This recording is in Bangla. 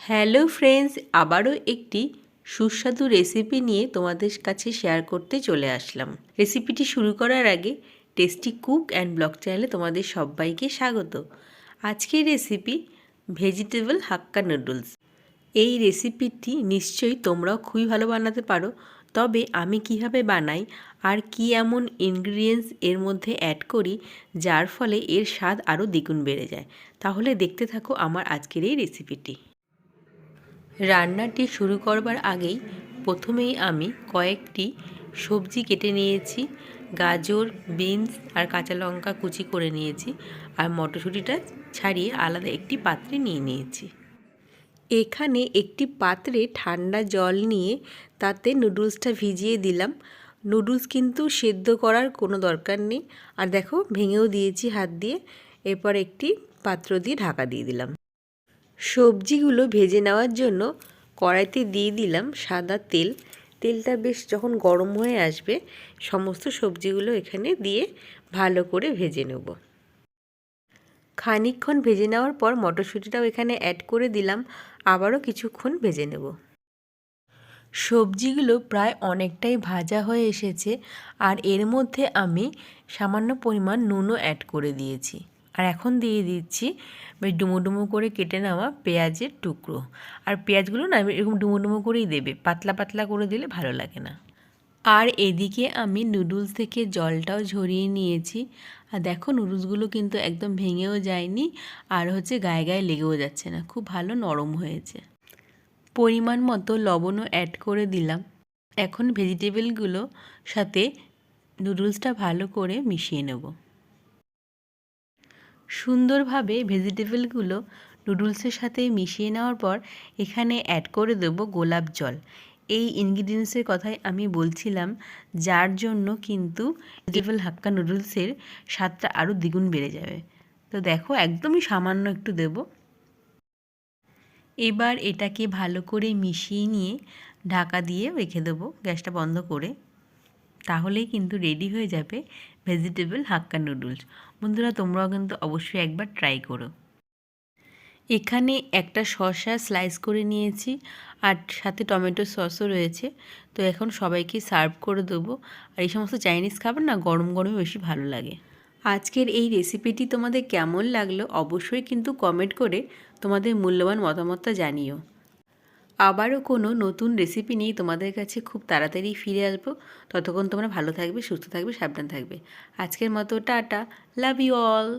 হ্যালো ফ্রেন্ডস, আবারও একটি সুস্বাদু রেসিপি নিয়ে তোমাদের কাছে শেয়ার করতে চলে আসলাম। রেসিপিটি শুরু করার আগে টেস্টি কুক অ্যান্ড ব্লগ চ্যানেলে তোমাদের সবাইকে স্বাগত। আজকের রেসিপি ভেজিটেবল হাক্কা নুডলস। এই রেসিপিটি নিশ্চয়ই তোমরাও খুবই ভালো বানাতে পারো, তবে আমি কিভাবে বানাই আর কি এমন ইনগ্রিডিয়েন্টস এর মধ্যে অ্যাড করি যার ফলে এর স্বাদ আরও দ্বিগুণ বেড়ে যায়, তাহলে দেখতে থাকো আমার আজকের এই রেসিপিটি। রান্নাটি শুরু করবার আগেই প্রথমেই আমি কয়েকটি সবজি কেটে নিয়েছি। গাজর, বিনস আর কাঁচা লঙ্কা কুচি করে নিয়েছি, আর মটরশুঁটিটা ছাড়িয়ে আলাদা একটি পাত্রে নিয়ে নিয়েছি। এখানে একটি পাত্রে ঠান্ডা জল নিয়ে তাতে নুডলসটা ভিজিয়ে দিলাম। নুডলস কিন্তু সেদ্ধ করার কোনো দরকার নেই, আর দেখো ভেঙেও দিয়েছি হাত দিয়ে। এরপর একটি পাত্র দিয়ে ঢাকা দিয়ে দিলাম। সবজিগুলো ভেজে নেওয়ার জন্য কড়াইতে দিয়ে দিলাম সাদা তেল। তেলটা বেশ যখন গরম হয়ে আসবে, সমস্ত সবজিগুলো এখানে দিয়ে ভালো করে ভেজে নেব। খানিকক্ষণ ভেজে নেওয়ার পর মটরশুঁটিটাও এখানে অ্যাড করে দিলাম, আবারও কিছুক্ষণ ভেজে নেব। সবজিগুলো প্রায় অনেকটাই ভাজা হয়ে এসেছে, আর এর মধ্যে আমি সামান্য পরিমাণ নুনও অ্যাড করে দিয়েছি। আর এখন দিয়ে দিচ্ছি বেশ ডুমো ডুমো করে কেটে নেওয়া পেঁয়াজের টুকরো। আর পেঁয়াজগুলো না এরকম ডুমো ডুমো করেই দেবে, পাতলা পাতলা করে দিলে ভালো লাগে না। আর এদিকে আমি নুডলস থেকে জলটাও ঝরিয়ে নিয়েছি। আর দেখো নুডলসগুলো কিন্তু একদম ভেঙেও যায়নি, আর গায়ে গায়ে লেগেও যাচ্ছে না, খুব ভালো নরম হয়েছে। পরিমাণ মতো লবণও অ্যাড করে দিলাম। এখন ভেজিটেবলগুলো সাথে নুডলসটা ভালো করে মিশিয়ে নেব। সুন্দরভাবে ভেজিটেবলগুলো নুডলসের সাথে মিশিয়ে নেওয়ার পর এখানে অ্যাড করে দেবো গোলাপ জল। এই ইনগ্রিডিয়েন্টসের কথাই আমি বলছিলাম, যার জন্য কিন্তু ভেজিটেবল হাক্কা নুডলসের স্বাদটা আরও দ্বিগুণ বেড়ে যাবে। তো দেখো একদমই সামান্য একটু দেব। এবার এটাকে ভালো করে মিশিয়ে নিয়ে ঢাকা দিয়ে রেখে দেবো গ্যাসটা বন্ধ করে। তাহলেই কিন্তু রেডি হয়ে যাবে ভেজিটেবল হাক্কা নুডলস। বন্ধুরা, তোমরাও কিন্তু অবশ্যই একবার ট্রাই করো। এখানে একটা শসা স্লাইস করে নিয়েছি, আর সাথে টমেটো সসও রয়েছে। তো এখন সবাইকে সার্ভ করে দেবো। আর এই সমস্ত চাইনিজ খাবার না গরম গরমে বেশি ভালো লাগে। আজকের এই রেসিপিটি তোমাদের কেমন লাগলো অবশ্যই কিন্তু কমেন্ট করে তোমাদের মূল্যবান মতামতটা জানিও। আবারও কোনো নতুন রেসিপি নিয়ে তোমাদের কাছে খুব তাড়াতাড়ি ফিরে আসবো। ততক্ষণ তোমরা ভালো থাকবে, সুস্থ থাকবে, সাবধান থাকবে। আজকের মতো টাটা, লাভ ইউ অল।